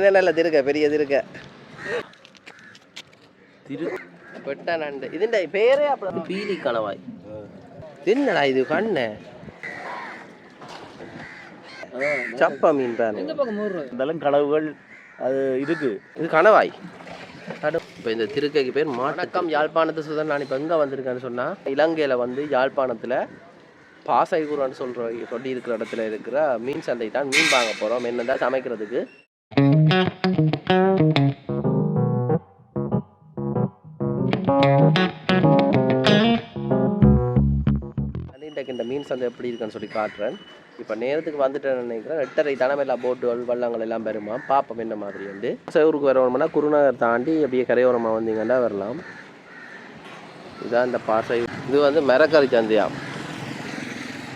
நல்ல திருக்க பெரிய திருக்க பெட்ட நண்டு இதுண்ட பேரே அப்படி பீலி கணவாய் என்னடா இது கண்ணு சப்பா மீன் பேர் இதெல்லாம் கனவுகள் அது இருக்கு. இது கணவாய். இப்போ இந்த திருக்கைக்கு பேர் மாட்டக்கம். யாழ்ப்பாணத்து சுதன் நான் இப்போ எங்கே வந்திருக்கேன்னு சொன்னால் இலங்கையில் வந்து யாழ்ப்பாணத்தில் பாசைகுரான்னு சொல்லி இருக்கிற இடத்துல இருக்கிற மீன் சந்தை தான் மீன் வாங்க போகிறோம். என்னதான் சமைக்கிறதுக்கு இந்த மீன் சந்தை எப்படி இருக்குன்னு சொல்லி காட்டுறேன். இப்போ நேரத்துக்கு வந்துட்டேன்னு நினைக்கிறேன். 8:30 தலைமையில போட்டுகள் வள்ளங்கள் எல்லாம் வருமா பார்ப்போம் என்ன மாதிரி வந்து. ஊருக்கு வரணும்னா குருநகர் தாண்டி அப்படியே கரையோரமாக வந்தீங்கன்னா வரலாம். இதுதான் இந்த பாசை. இது வந்து மரக்கறி சந்தையா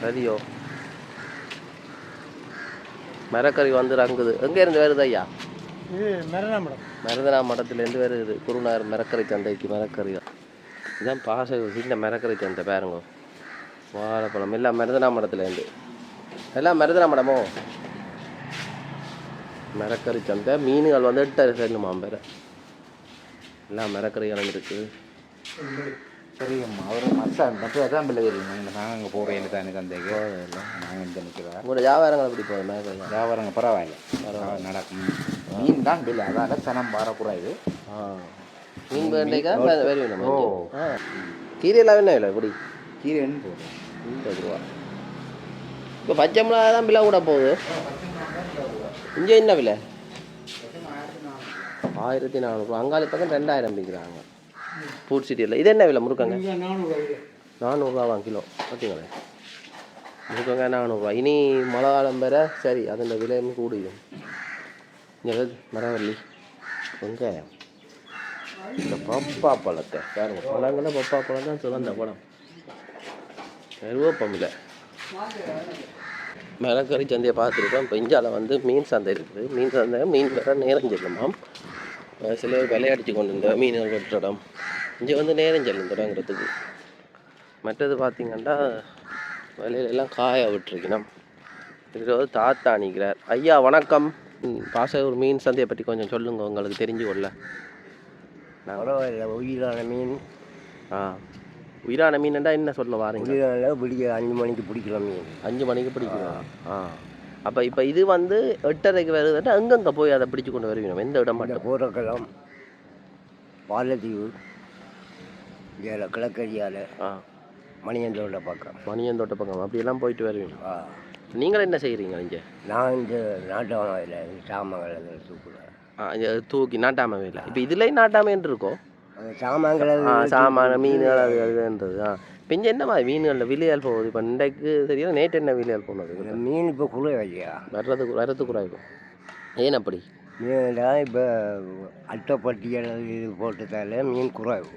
சரியோ மரக்கறி வந்து ரங்குது. எங்கேருந்து வருது ஐயா? மருதனா மடத்துலேருந்து வருது குருநகர் மரக்கறி சந்தைக்கு. மரக்கறி தான் இதுதான் பாசை சின்ன மரக்கறி சந்தை பாருங்க. வாழைப்பழம் எல்லாம் மருதனா மடத்துலேருந்து எல்லாம் மருதனா மடமோ மரக்கறி சந்தை. மீன்கள் வந்து 8 செல்லுமாம் பேர் எல்லாம் மரக்கறி இருக்குது. தெரியுமா அவர் மற்ற தான் பிள்ளை தெரியும். நாங்கள் அங்கே போகிறேன் தானே சந்தைக்கு நாங்கள் இந்த நிற்கிறோம். உங்களோட வியாபாரங்கள் எப்படி போகுது? வியாபாரங்க பரவாயில்ல நடக்கும். மீன் தான் பிள்ளை அதால் சனம் வரக்கூடாது. மீன் வேண்டைக்கா வேணும். கீரையெல்லாம் என்ன இல்லை இப்படி கீரைன்னு போதும் 50 ரூபா. இப்போ பச்சை மிளகா தான் விலை கூட போகுது. இங்கே என்ன விலை? 1400 அங்காளி பக்கம் 2000 விற்கிறாங்க ஃபுட் சிட்டியில். இது என்ன விலை முருக்கங்க? 400 ரூபா கிலோ. பார்த்தீங்களே முருக்கங்க 400 ரூபா. இனி மழை காலம் வேற சரி அதோட விலையும் கூடிடும். இங்கே மரவள்ளி வெங்காயம் இந்த பப்பா பழத்தை பாருங்க. பழங்களை பப்பா பழம் தான் சிறந்த பழம். கருவேப்பம் இல்லை. மரக்கறி சந்தையை பார்த்துருக்கோம். இப்போ இந்தியாவில் வந்து மீன் சந்தை இருக்குது. மீன் சந்தை மீன் வேற நேரம் செல்லுமாம். சில பேர் விளையாடிச்சு கொண்டு இருந்த மீன்கள் வெட்டுற இடம். இங்கே வந்து நேரம் செல்லும் தொடங்குறதுக்கு. மற்றது பார்த்திங்கன்னா விலையிலெல்லாம் காய விட்டுருக்கணும். இதில் வந்து தாத்தா நிற்கிறார். ஐயா வணக்கம். பாசையூர் மீன் சந்தையை பற்றி கொஞ்சம் சொல்லுங்க உங்களுக்கு தெரிஞ்சு கொள்ள. பரவாயில்ல உயிரான மீன். உயிரான மீன்டா என்ன சொல்ல வாரீங்க? உயிரான பிடிக்க 5 மணிக்கு பிடிக்கலாம் மீன். 5 மணிக்கு பிடிக்கலாம். அப்போ இப்போ இது வந்து 8:30க்கு வருதுன்னா அங்கங்கே போய் அதை பிடிச்சி கொண்டு வருவீங்க. எந்த இடம் மட்டும்? போரக்கலாம் பாலத்தீவு கிழக்கரியால் மணியந்தோட்ட பக்கம் அப்படியெல்லாம் போயிட்டு வருவீங்க. நீங்கள் என்ன செய்கிறீங்க இங்கே? நான் இந்த நாட்டாமையில் சாமங்களை தூக்கி நாட்டாமையில். இப்போ இதுலேயும் நாட்டாமைன்னு இருக்கோ சாமான்கள் சாமான மீன்கள் அது அதுன்றது. இப்போ இங்கே என்ன மாதிரி மீன்களில் விலையால் போகுது? இப்போ இன்றைக்கு தெரியல. நேற்று என்ன விலையால் போனது? மீன் இப்போ குறையா வரது குறைக்கும். ஏன் அப்படி? மீன் இப்போ அட்டைப்பட்டியல் இது போட்டதால மீன் குறைவு.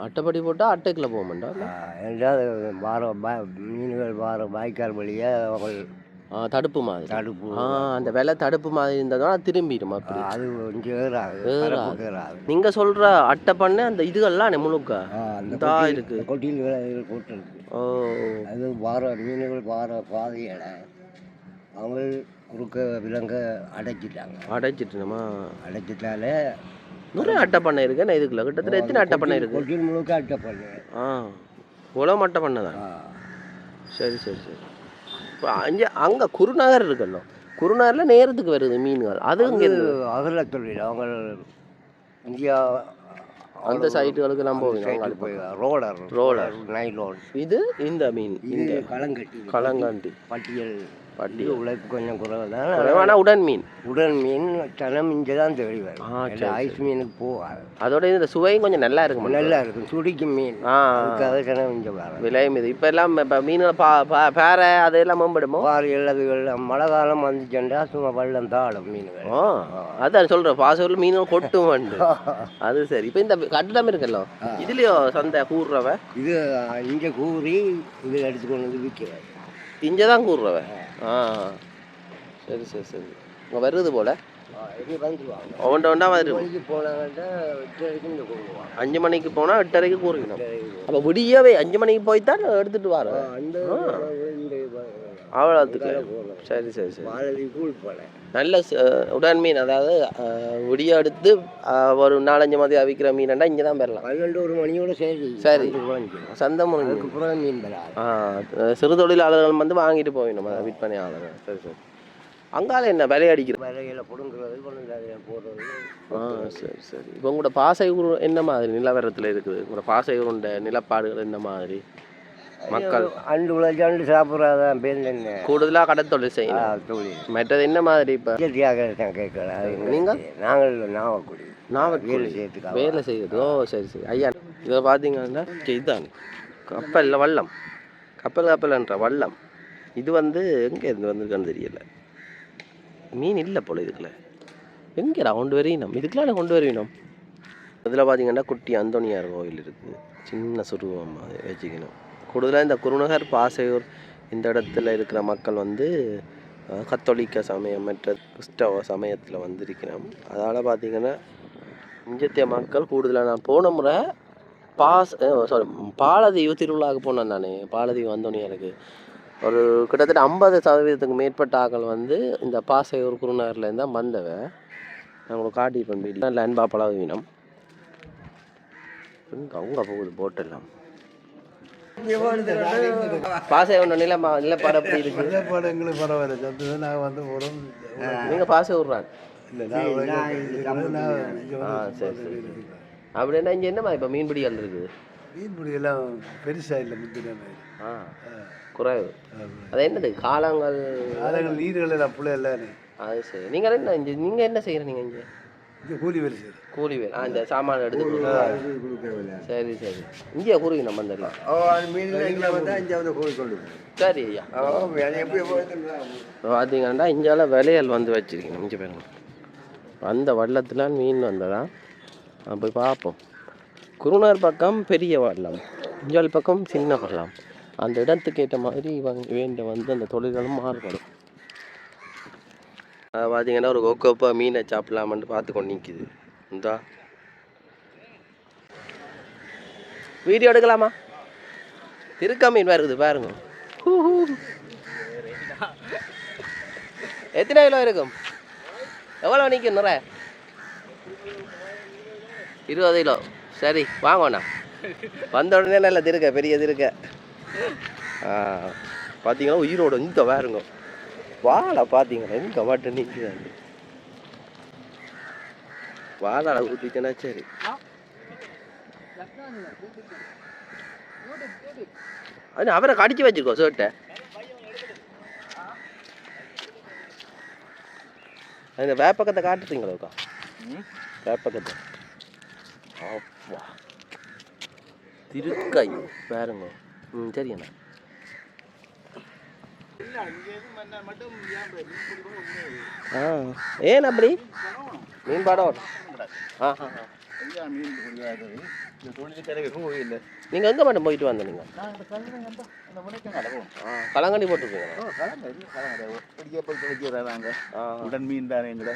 அட்டைப்பட்டி போட்டால் அட்டைக்குள்ளே போக மாட்டோம். என்றால் மீன்கள் வாய்க்கால் வழியாக அவங்க தடுப்பு அந்த விலை தடுப்பு மாதிரி இருந்ததுனா திரும்பிடும். அப்படி அது நீங்கள் சொல்கிற அட்டை பண்ண அந்த இதுகள்லாம் முழுக்க இதாக இருக்குது. கொட்டியில் போட்டுருக்கு. அது மீன்கள் பாதையில அவங்க குறுக்க விலங்க அடைச்சிட்டாலே நிறைய அட்டை பண்ணை இருக்கு. நான் இதுக்குள்ள கிட்டத்தட்ட எத்தனை அட்டை பண்ணை இருக்கு? கொட்டியில் முழுக்க அட்டை பண்ணை. உலகம் அட்டை பண்ணதான். சரி. இப்போ அங்கே குருநகர் இருக்குல்ல, குருநகரில் நேரத்துக்கு வருது மீன்கள். அது இங்கே அகல தொழில் அவங்க இந்தியா அந்த சைட்டுகளுக்கு நம்ம போய் ரோலர் நைலோன். இது இந்த மீன் இந்த களங்கட்டி பட்டியல் உழைப்பு கொஞ்சம் குறைவு தான். குறைவான உடன் மீன் சனம் இங்கே தான் தேடி வரும். ஐஸ் மீனுக்கு போகாது. அதோட இந்த சுவையும் கொஞ்சம் நல்லா இருக்கும். சுடிக்கும் மீன். அதுக்காக சனம் இங்கே வரும். விலையும் இது இப்போ எல்லாம் இப்போ மீன்கள் பேரை அதெல்லாம் மேம்படுமோ? பாறைகள் அதுகள் மழை காலம் வந்துச்சுண்டா சும்மா வெள்ளம் தாளும் மீன்கள். அதான் சொல்கிறேன் பாசூரில் மீன்கள் கொட்டும் வந்து. அது சரி. இப்போ இந்த கட்டிடம் இருக்குல்ல, இதுலேயோ சந்தை கூறுறவ இது இங்கே கூறி இதில் எடுத்துக்கொண்டு வந்து விற்கிறேன். இங்கே தான் கூறுறவ. சரி. இங்கே வருது போல் ஒன்றா வருது. 5 மணிக்கு போனால் 8:30க்கு கூறுக்கணும். அப்போ விடியவே 5 மணிக்கு போய்த்தான் எடுத்துகிட்டு வரோம். அவ்வளோத்துக்கு சரி சரி சரி. மாலதி கூழ் போல நல்ல உடன் மீன், அதாவது விடிய எடுத்து ஒரு 4-5 மதியம் அவிக்கிற மீனண்டா இங்கே தான் பெறலாம். 12-1 மணியோட சரி சரி குறைஞ்சிடும். சந்தை முடிஞ்சு. அதுக்கு புறம் மீன் பெறாது. சிறு தொழிலாளர்கள் வந்து வாங்கிட்டு போயிடணும், அதை விற்பனையாளர். சரி சரி. அங்கால என்ன விளையாடிக்கிறது? விலையில பிடுங்குறது கொண்டு போடுறது. சரி சரி. இப்போ உங்களோட பாசையூர் என்ன மாதிரி நிலவரத்தில் இருக்குது? உங்களோட பாசையூருண்ட நிலப்பாடுகள் என்ன மாதிரி? மக்கள் அண்டு உழைச்சாண்டு சாப்பிட்றாதான் பேர் என்ன கூடுதலாக கடத்தொழில் செய்யணும். தொழில் மற்றது என்ன மாதிரி? இப்போ கேட்கலாம். நீங்கள் நாங்கள் நாவக்குடி வேலை செய்யறதுக்கு வேலை செய்யுது. ஓ சரி சரி. ஐயா இதை பார்த்தீங்கன்னா இதுதான் கப்பலில் வல்லம், கப்பல்ன்ற வல்லம். இது வந்து எங்கே இருந்து வந்திருக்கான்னு தெரியல. மீன் இல்லை போல இதுக்குள்ள. எங்கேடா கொண்டு வரையினோம்? இதுக்கெல்லாம் கொண்டு வருவினோம். இதில் பார்த்தீங்கன்னா குட்டி அந்தோனியார் கோவில் இருக்குது, சின்ன சுருவம் அது வச்சுக்கணும். கூடுதலாக இந்த குருநகர் பாசையூர் இந்த இடத்துல இருக்கிற மக்கள் வந்து கத்தோலிக்க சமயம் மற்ற கிறிஸ்தவ சமயத்தில் வந்து இருக்கிறோம். அதனால் பார்த்திங்கன்னா இஞ்சத்திய மக்கள் கூடுதலாக நான் போன முறை பாலதீவு திருவிழாவுக்கு போனேன் நான். பாலதீவு வந்தோனியாருக்கு ஒரு கிட்டத்தட்ட 50% மேற்பட்ட ஆக்கள் வந்து இந்த பாசையூர் குருநகர்லேருந்து தான் வந்தவ. நான் உங்களுக்கு காட்டிப்பேன் வீட்டில். நல்ல அன்பா பழகுவினம். அவங்க போகுது போட்டெல்லாம். பாசையூர் நிலப்பாடு எப்படி இருக்கு? நிலப்பாடு எங்களுக்கு பரவாயில்ல. நாங்கள் வந்து போகிறோம். நீங்கள் பாசையூர்றான்? சரி சரி. அப்படின்னா இங்கே என்னம்மா இப்போ மீன்பிடிகள் இருக்குது? மீன்பிடியெல்லாம் பெருசாக இல்லை, முந்தின குறைவு. அது என்னது காலங்கள் நீர்கள் எல்லாம் புள்ள இல்லை. அது சரி. நீங்கள் என்ன இங்கே நீங்கள் என்ன செய்கிறீங்க? இங்கே கூலி வேலை செய்யுது. கூலி வேலை. இந்த சாமான எடுத்து சரி சரி. இங்கேயா கூறி நம்ம வந்துடலாம். சரி ஐயா. பார்த்தீங்கன்னா இங்கேலாம் விலையல் வந்து வச்சுருக்கீங்க. இங்கே பாருங்க, அந்த வள்ளத்தில் மீன் வந்ததான் போய் பார்ப்போம். குருநகர் பக்கம் பெரிய வள்ளம், இஞ்சால் பக்கம் சின்ன வள்ளம். அந்த இடத்துக்கு ஏற்ற மாதிரி வேண்ட வந்து அந்த தொழில்களும் மாறுபடும். அதை பார்த்தீங்கன்னா ஒரு கொக்கோப்பா மீனை சாப்பிடலாமன்ட்டு பார்த்து கொண்டு நிற்கிது. இந்தா வீடியோ எடுக்கலாமா? திருக்க மீன் வருது பாருங்க. எத்தனை கிலோ இருக்கும்? எவ்வளோ நிற்கும்? நிறைய 20 கிலோ. சரி வாங்கண்ணா. வந்த உடனே நல்ல திருக்க, பெரிய திருக்க. பார்த்தீங்கன்னா உயிரோட இங்கே பாருங்க. வாழை பார்த்தீங்கன்னா எங்கே மட்டும் நிற்குது. வாழை ஊற்றிட்டேன்னா சரி. அது அவரை கடிச்சு வச்சுக்கோ சோட்டை. அந்த வேப்பக்கத்தை காட்டுறீங்களோக்கா? வேப்பக்கத்தை அப்பா திருக்கை பாருங்க. சரி அண்ணா. ஏன் அப்படி மீன் பாடம்? நீங்கள் எங்கே மட்டும் போயிட்டு வந்த? நீங்கள் களங்கண்டி போட்டுருக்கீங்க. உடன் மீன் தானே எங்கட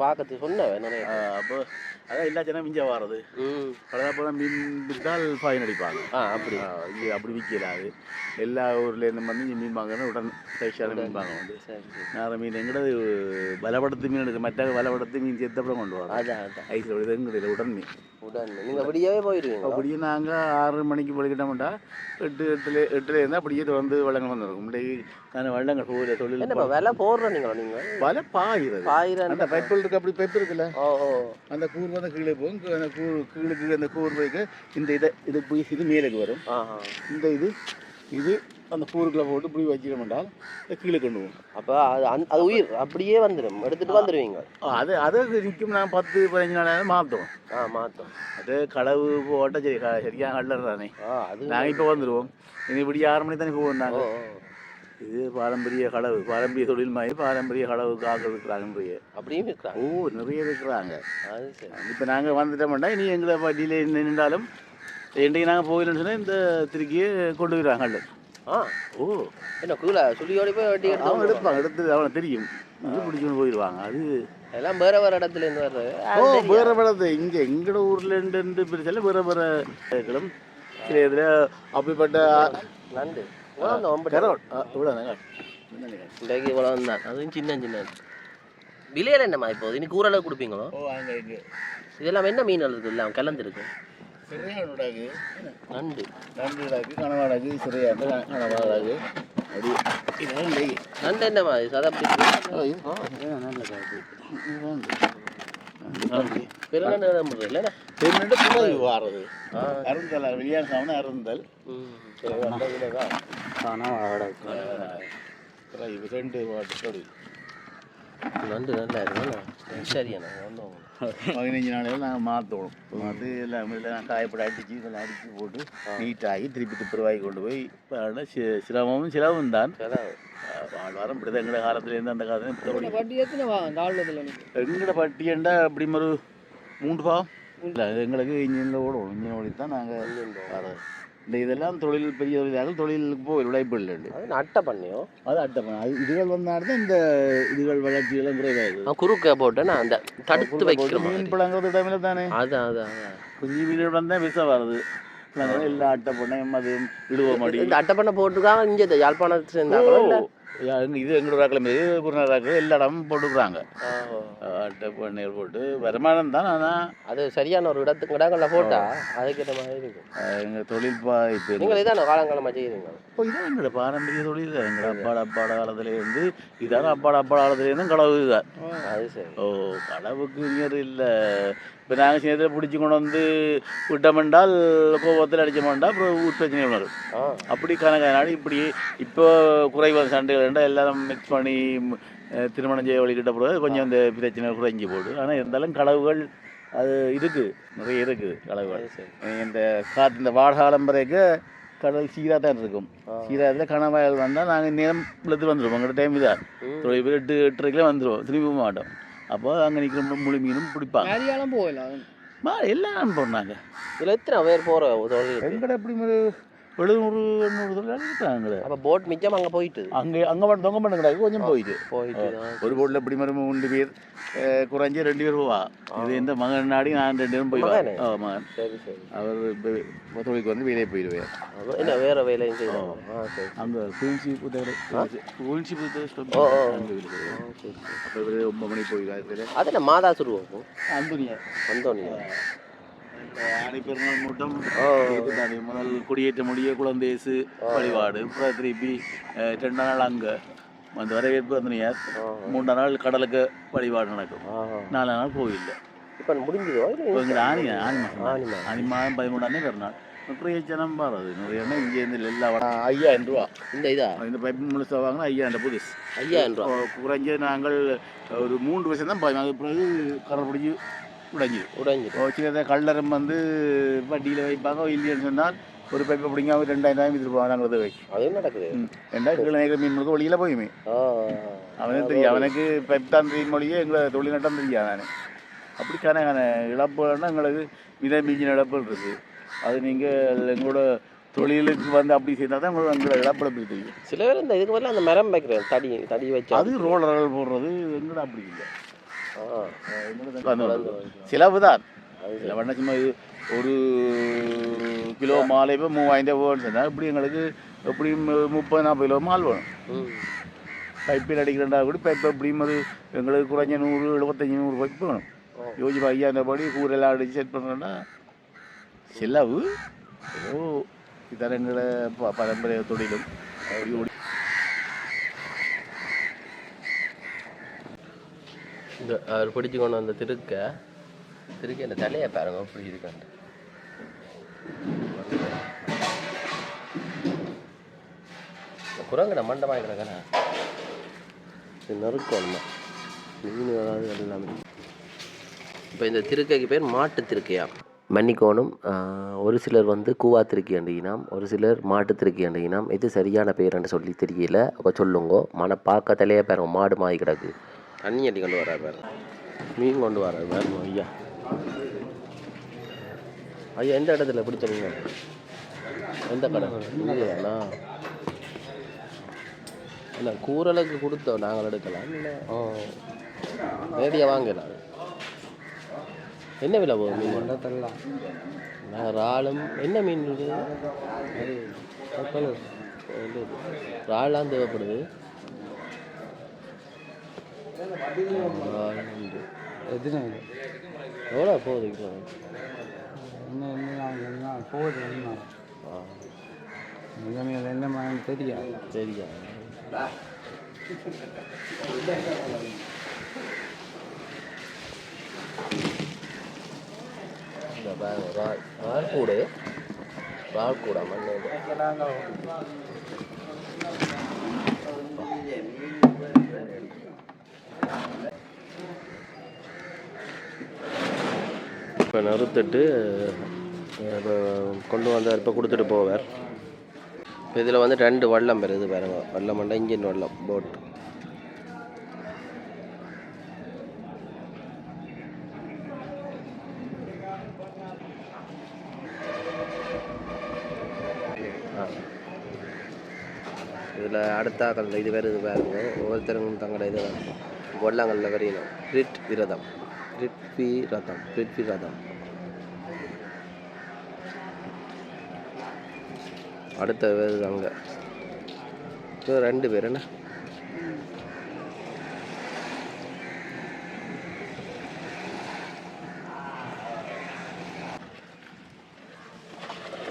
பார்க்கறது சொன்னேன் நிறைய. அப்போ அதான் எல்லா ஜனம் மிஞ்ச வர்றது. பழதா மீன் விற்றால் ஃபைன் அடிப்பாங்க. அப்படி இங்கே அப்படி விற்கலாது. எல்லா ஊர்லேருந்து வந்து இங்கே மீன் வாங்கணும். உடன் ஃப்ரெஷ்ஷான மீன் வாங்க வந்து நேர மீன் எங்கடது வலைப்படுத்து மீன் எடுக்க மற்ற வலைப்படுத்து மீன் சேர்த்தப்படம் கொண்டு வரோம். அதான் ஐஸில் எங்கடையில் உடன் மீன். உடன் நீங்கள் அப்படியே போயிடுவீங்க? அப்படியே நாங்கள் 6 மணிக்கு போய்கிட்டோம்டா 8 இருந்தால் அப்படியே வந்து வள்ளங்கள் வந்துருக்கும். முன்னாடி நான் வள்ளங்கள் போகிற தொழில் என்ன விலை போடுறோம்? நீங்கள் வலை பாயிரம் அந்த பைப்பில் இருக்கு. அப்படி பைப் இருக்குல்ல, அந்த கூர் வந்து கீழே போகும். அந்த கீழுக்கு அந்த கூர் போய்க்கு இந்த இது போய் இது மேலுக்கு வரும். இந்த இது அந்த கூருக்குள்ள போட்டு இப்படி வச்சிடமாட்டால் கீழே கொண்டு போகும். அப்போ அது உயிர் அப்படியே வந்துடும், எடுத்துகிட்டு வந்துடுவீங்க. அது நிற்கும். நான் 10-15 நாள் மாற்றோம். மாற்றோம். அது களவு போட்டால் சரி சரியாக கல்லறானே. அது நாங்கள் இப்போ வந்துடுவோம். இனி இப்படி 6 மணி தானே போவோம் நாங்கள். இது பாரம்பரிய களவு, பாரம்பரிய தொழில் மாதிரி பாரம்பரிய களவு ஆக்கள் இருக்கிறாங்க. அப்படியும் இருக்கிறாங்க. நிறைய இருக்கிறாங்க. அது சரி. இப்போ நாங்கள் வந்துட்டோம்னா இனி எங்களை வண்டியில் நின்றாலும் இன்றைக்கு நாங்கள் போகலன்னு சொன்னால் இந்த திருக்கியே கொண்டு போயிடுவாங்க. என்ன கூல சொல்லியோட போய் வட்டி எடுப்பாங்க. எடுத்து அவனை தெரியும் பிடிச்சுன்னு போயிடுவாங்க. அது எல்லாம் வேற வேறு இடத்துலேருந்து வர்றது. வேறு வேறு இங்கே எங்களோட ஊர்லேருந்து பிரிச்சாலும் வேறு வேறு கிளம் சில இதில் அப்படிப்பட்ட நண்டு இவ்வளோ இன்றைக்கு இவ்வளோ தான், அதுவும் சின்ன சின்ன. விலையில என்னம்மா இப்போது இன்னைக்கு கூறளவு கொடுப்பீங்களோ? இதெல்லாம் என்ன மீன் இருக்குது? எல்லாம் கலந்துருக்கு. சிறையானு நண்டு நண்டு கனவாடாக்கு சிறையாண்டு கனவாடாக்கு அப்படி இதெல்லாம் நண்டு என்னம்மா இது சதை பெருநண்டு இல்லைண்ணா பெருநண்டு புடவை வாடுறது அருந்தல் வெளியான சாமனை அருந்தல் ரெண்டு வாட்டு நண்டு நல்லா இருக்குண்ணா. சரியாண்ணா வந்தோம் 15 நாளையில் நாங்கள் மாற்றணும். மாற்றி எல்லாம் இதெல்லாம் காயப்பட அடித்து இதெல்லாம் அடித்து போட்டு நீட்டாகி திருப்பி துப்புரவாகி கொண்டு போய் இப்போ சிரமமும் சிலவும் தான். வாழ்வாரம் இப்படி தான் எங்களோட காலத்துலேருந்து அந்த காலத்துல எங்களோட பட்டியண்டா அப்படி ஒரு 3 பாவம் இல்லை எங்களுக்கு இன்ஜினில் ஓடும். இன்ஜின் ஓடி தான் நாங்கள் இந்த இதெல்லாம் தொழில் பெரிய தொழிலாக தொழிலுக்கு போய் உழைப்பு இல்லை. அது அட்டை பண்ணியோ? அது அட்டை பண்ண அது இதுகள் வந்தால்தான் இந்த இதுகள் வளர்ச்சியெல்லாம் குறைவாகுது. குறுக்க போட்டு நான் அந்த தடுத்து வைக்கிறேன். மீன் பழங்கிறது டைமில் தானே அதான் குஞ்சு மீன் தான் விசம் வருது. எல்லா அட்டை பண்ணையும் அது இடுவோம் மாடி இந்த அட்டை பண்ண போட்டுருக்காங்க. இங்கே யாழ்ப்பாணத்தை சேர்ந்தாங்களோ இது எங்களோட ராக்கில் குருநாதாக்கள் எல்லா இடமும் போட்டுக்கிறாங்க. அட்டை பண்ணையில் போட்டு வருமானம் தான். ஆனால் அது சரியான ஒரு இடங்களில் போட்டால் அதுக்கேற்ற மாதிரி இருக்கும். எங்கள் தொழில் இப்போ நீங்கள் இதான காலங்காலமாக செய்யுங்க. இப்போ இதான் எங்களோட பாரம்பரிய தொழில் தான். எங்களோட அப்பாட காலத்துலேருந்து இதான அப்பாட காலத்துலேருந்து களவு தான். அது சரி. களவுக்கு நியர் இல்லை. இப்போ நாங்கள் சேர்த்துல பிடிச்சி கொண்டு வந்து விட்டோம்னால் கோபத்தில் அடித்தோம்னா அப்புறம் ஊர் பிரச்சனை வரும். அப்படி கணக்கான இப்படி இப்போ குறைவான சண்டைகள் எல்லாரும் மிக்ஸ் பண்ணி திருமணம் செய்ய வழிகிட்ட போகிறது கொஞ்சம் அந்த பிரச்சனை குறைஞ்சி போடு. ஆனால் இருந்தாலும் களவுகள் அது இருக்குது, நிறைய இருக்குது களவுகள். இந்த இந்த வாடகாலம் வரைக்கு கடல் சீராக தான் இருக்கும். சீராகத்தில் கணவாயில் வந்தால் நாங்கள் நேரம் இழுத்து வந்துடுவோம். எங்கள்கிட்ட டைம் இதாக 8:30 வந்துடுவோம், திரும்பி மாட்டோம். அப்போ அங்கே நிற்கிற முழு மீனும் பிடிப்பாங்க. எல்லாம் போடுறாங்க. இதில் எத்தனை பேர் போகிற எங்கட எப்படி 700-800 தொழிலாளி இருக்காங்க. அப்போ போட் மிச்சம் அங்கே போயிட்டு அங்கே மட்டும் தொங்க பண்ண கிடையாது. கொஞ்சம் போயிட்டு ஒரு போட்டில் எப்படி 3 பேர் குறைஞ்சி 2 பேர் போவா. இது எந்த மகன் நாடி நான் 2 பேரும் போயிடுவேன். மகன் அவர் இப்போ தொழிலுக்கு வந்து வேலையை போயிடுவேன். என்ன வேறு வேலையும் செய்வோம். அங்கே குயின்சி புத்தகை அப்போ 9 மணிக்கு போயிடுவாங்க. அது என்ன மாதா சுருவோம் அந்தோனியா ஆணி பெருநாள் மூட்டம் முதல் கொடியேற்ற முடிய குழந்தேசு வழிபாடு. அப்புறம் திருப்பி 2 நாள் அங்கே அந்த வரவேற்பு வந்தனியார். 3 நாள் கடலுக்கு வழிபாடு நடக்கும். 4 நாள் கோவில். இப்போ முடிஞ்சதோ எங்கள் ஆனி மாதம் 13 பெருநாள். பிரயோஜனம் பாருது நிறைய இங்கேருந்து எல்லா 5000 ரூபா. இந்த பைப் முழுசாக வாங்கினா 5000 புதுசு 5000 ரூபா. குறைஞ்ச நாங்கள் ஒரு 3 வருஷம் தான் அது பிறகு கரை பிடிச்சி உடைஞ்சி சில கல்லறம் வந்து வட்டியில் வைப்பாங்க. இல்லைன்னு சொன்னால் ஒரு பைப்பை பிடிங்க அவங்க 2000 விற்றுருப்பாங்க. நாங்கள் அதை வைக்கும். அது நடக்குது. 2000 கிலோ மீன் முழுக்க வழியில் போயுமே. அவனுக்கு தெரியும். அவனுக்கு பைப் தான் தெரியும் மொழியே எங்களை தொழில் நட்டம் தெரியாது. நான் அப்படிக்கான இழப்புகள்னா எங்களுக்கு விதை மீஞ்சின இழப்புகள் இருக்குது. அது நீங்கள் எங்களோட தொழிலுக்கு வந்து அப்படி செய்தால் தான் எங்களோட இழப்பிழப்பு தெரியும். சில பேர் இந்த இதுக்கு வரல அந்த மரம் வைக்கிறேன் தடி வச்சு அது ரோலர்கள் போடுறது எங்களோட அப்படி இல்லை. செலவு தான். வண்ண சும்மா ஒரு கிலோ மாலை இப்போ 3000 ரூபான்னு சொன்னால் இப்படி எங்களுக்கு எப்படி 30-40 கிலோ மால் வேணும். பைப்பில் அடிக்கிறா கூட பைப் எப்படியும் ஒரு எங்களுக்கு குறைஞ்ச 100-75-100 பைப் வேணும். யோசிச்சு 5000 படி கூரெல்லாம் அடித்து செட் பண்ணுறோன்னா செலவு. இதான் எங்களோட பாரம்பரிய தொழிலும். இந்த அவர் பிடிச்சி கொண்டு வந்த திருக்க இந்த தலையை பாருங்க அப்படி இருக்காண்டு. குரங்கடை மண்டமாக கிடக்கண்ணா இது நறுக்கணுமா மீன் ஏதாவது எல்லாமே. இப்போ இந்த திருக்கைக்கு பேர் மாட்டு திருக்கையா மன்னிக்கோணும். ஒரு சிலர் வந்து கூவா திருக்கி அண்டிகினாம், ஒரு சிலர் மாட்டு திருக்கி அண்டிகினாம். இது சரியான பேருன்னு சொல்லி தெரியல. அப்போ சொல்லுங்க. பார்க்க தலையை பாருங்க மாடு மாறி கிடக்கு. தண்ணி அடி கொண்டு வராது பாரு, மீன் கொண்டு வராது பாருங்க. ஐயா எந்த இடத்துல பிடிச்சீங்க? எந்த கடை இல்லையாண்ணா? இல்லை கூரலுக்கு கொடுத்தோம் நாங்கள் எடுக்கலாம். இல்லை நேரடியாக வாங்கலாம். என்ன விலை போகும் மீன்? நாங்கள் இறாலும் என்ன மீன் இருக்குது? இறாலாம் தேவைப்படுது. எத்தனை எவ்வளோ போகுது இப்போ? இன்னும் போகுது என்ன தெரியாது சரியா? இந்த ரால்கூடு ரால்கூடா மண்ணு இப்போ நிறுத்திட்டு இப்போ கொண்டு வந்தார், இப்போ கொடுத்துட்டு போவார். இப்போ இதில் வந்து 2 வல்லம் வருது பாருங்க. வல்லம் பண்ண இன்ஜின் வல்லம் போட். இதில் அடுத்த இது வருது பாருங்க. ஒவ்வொருத்தரும் தங்களோட இது வல்லங்களில் வரையணும். பிரிட்வி ரதம் அடுத்த வருது அங்கே. 2 பேர் என்ன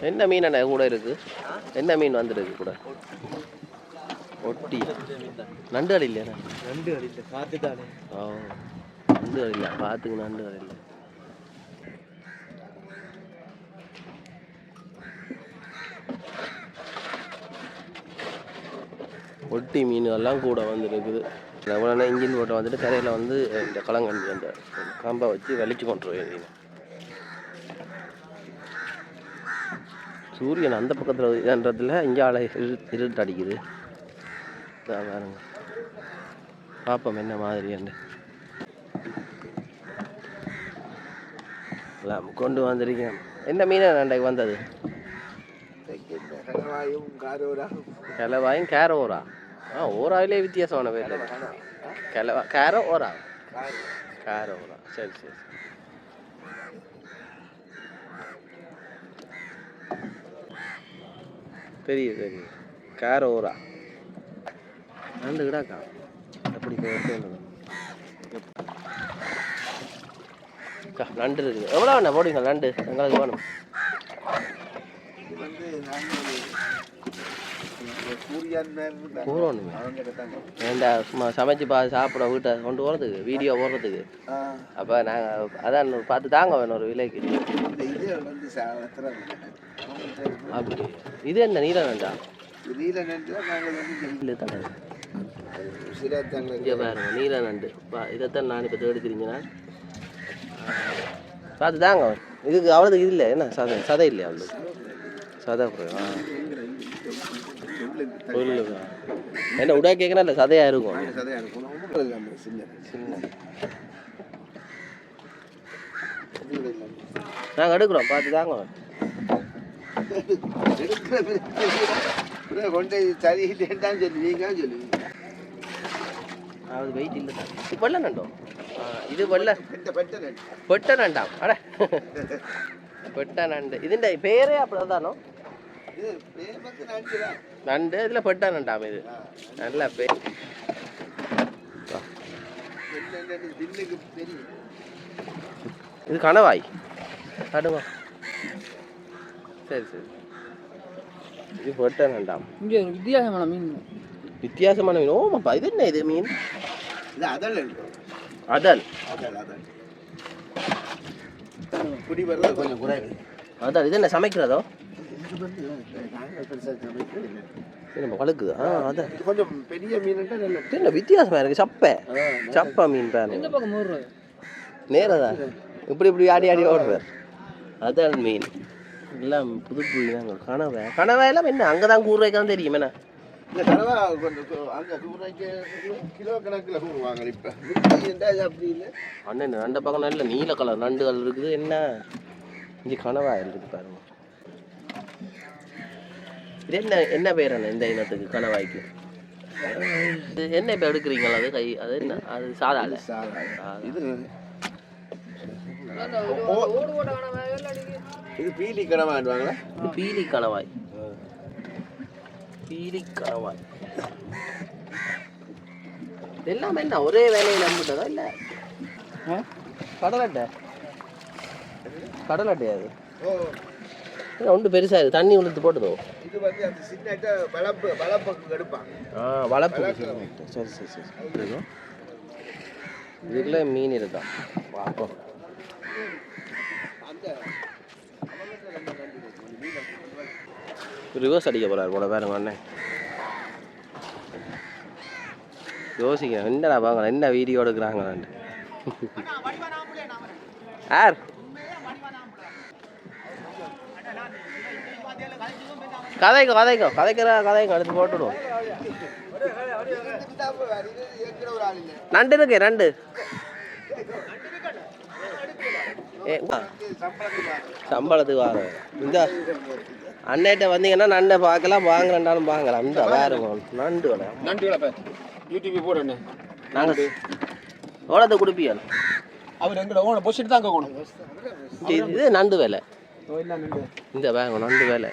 என்ன மீன் என்ன கூட இருக்கு? என்ன மீன் வந்துருக்கு கூட? ஒட்டி நண்டு அடி இல்லையா? நண்டு அடியில் காத்துட்டானே. ஓ, நண்டு அடி இல்லை, பார்த்துக்கு நண்டு அடி இல்லை. ஒட்டி மீன் எல்லாம் கூட வந்துருக்குது. எவ்வளோனா இன்ஜின் போட்டு வந்துட்டு கரையில் வந்து இந்த களங்கண்டி அந்த காம்பை வச்சு வலிச்சு கொண்டுருவேன். சூரியன் அந்த பக்கத்தில் இதுன்றதுல இங்கே ஆளை இருட்டு அடிக்குது. பாருங்க, பார்ப்போம் என்ன மாதிரியாண்டு. கொண்டு வந்திருக்கேன். என்ன மீன் நண்டைக்கு வந்தது? கிளவாயும் கேரோரா. ஓராவிலே வித்தியாசமான பேர். கேரோ ஓரா. கேரோரா. சரி சரி. தெரியுது கேரோரா. நண்டு கிடாக்கா எப்படி நண்டு இருக்குது. எவ்வளோ வேணா போடுங்க நண்டு, எங்களுக்கு வேணும். ஏண்டா சும்மா சமைச்சு சாப்பிட வீட்டை கொண்டு போகிறதுக்கு, வீடியோ போடுறதுக்கு. அப்போ நாங்கள் அதான் பார்த்து தாங்க வேணும் ஒரு விலைக்கு. அப்படி இது என்ன நீல நண்டா? இங்கே பாருங்க நீல நண்டு. இதைத்தான் நான் இப்போ தேடிக்கிறீங்கன்னா பார்த்து தாங்க. இதுக்கு அவ்வளோதுக்கு இது இல்லை என்ன சதை இல்லையா? அவ்வளோ சதை என்ன உடா கேட்கணும் இல்லை சதையாக இருக்கும். நாங்கள் எடுக்கிறோம், பார்த்து தாங்க. கொண்டு சரியில்லைன்னு சொல்லி நீங்க சொல்லுவீங்க. அது வெயிட் இல்லை தான். வெள்ளை நண்டோ? இது வெள்ளை பெட்ட நண்டாம். அட பெட்ட நண்டு. இதுண்ட பேரே அப்படிதானோ? நண்டு இதில் பெட்ட நண்டாம். இது நல்ல பேர். இது கணவாய் அடுவா. சரி சரி. இது பெட்ட நண்டாம். இங்கே வித்தியாசமான மீன். வித்தியாசமான மீன். ஓமாப்பா, இது என்ன இது மீன்? அதல். குடி வர்றது கொஞ்சம் குறைவு. அதான் இது என்ன சமைக்கிறதோ? நம்ம வளர்க்குது. அதான் கொஞ்சம் பெரிய மீன். என்ன வித்தியாசமா இருக்கு. சப்பை மீன் பாரு. நேரதான் இப்படி ஆடி ஓடுறார். அதான் மீன் எல்லாம் புது புது தாங்க. கனவா எல்லாம் என்ன அங்கதான் கூறுவாய்க்கான் தெரியும். என்ன இந்த கனவா அங்கே கிலோ கணக்கில் கூறுவாங்க. இப்போ அப்படி இல்லை அண்ணன். ரெண்டு பக்கம் நல்ல நீல கலர் நண்டுகள் இருக்குது. என்ன இங்கே கனவா இருக்குது பாருங்க. இது என்ன பேர் அண்ணா இந்த இனத்துக்கு கணவாய்க்கு? என்ன இப்போ எடுக்கிறீங்களா? அது கை அது என்ன? அது சாதால இது இது பீலி கணவாய்வாங்களா? இது பீலி கணவாய். பீலி கணவாய் எல்லாமே என்ன ஒரே வேலையில் நம்பிட்டதா இல்லை கடலட்டை கடலட்டை அது ஒன்று பெருசாக இருக்குது தண்ணி உளுத்து போட்டுதோ இது வந்து அந்த சின்ன வளப்புக்கு எடுப்பாங்க வளர்ப்பு சரி சரி சரி இதுக்குள்ள மீன் இருக்கான் பார்ப்போம் ரிவர்ஸ் அடிக்க போகிறார் போல வேறு அண்ணன் யோசிக்கிறேன் என்னடா வாங்கலாம் என்ன வீடியோ எடுக்கிறாங்களான்ட்டு யார் கதைக்கும் எடுத்து போட்டுடுவோம் நண்டு இருக்கு நண்டு சம்பளத்துக்கு வர இந்த அண்ணேட்ட வந்தீங்கன்னா நண்டை பார்க்கலாம் வாங்கலண்டாலும் வாங்கலாம் இந்த வேறு நண்டு நண்டு யூடியூப் போடுறேன் நாங்கள் எவ்வளோத்தை கொடுப்பியா அவர் எங்கட ஓன பொசிட்டு தான் போகணும் இது நண்டு வேலை இந்த வேங்க நண்டு வேலை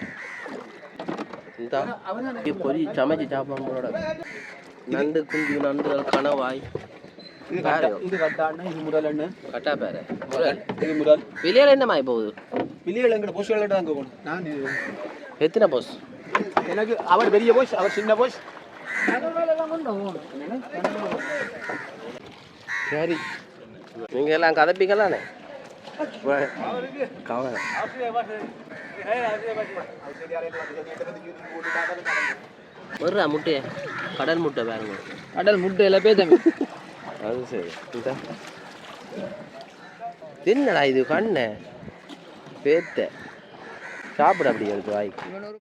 இந்த பொறி சமைச்சு சாப்பிடுறோட நண்டு குஞ்சு நண்டுகள் கனவாய் இது கட்டாண்ணு இது முரல் கட்டா பேர இது முரல் வெளியால் என்ன மாதிரி போகுது பிள்ளைகள் எங்கட பொஸ் விளையாட்டு தான் போகணும் நான் எத்தனை போஸ் எனக்கு அவர் பெரிய போஸ் அவர் சின்ன போஸ் சரி நீங்கள் எல்லாம் கதைப்பிக்கலானே கவலை வர்றா முட்டையை கடல் முட்டை பாருங்க கடல் முட்டை எல்லாம் பேசாம அது சரி இந்த என்னடா இது கண்ணை பேத்த சாப்பிட அப்படி இருக்கு வாய்க்கு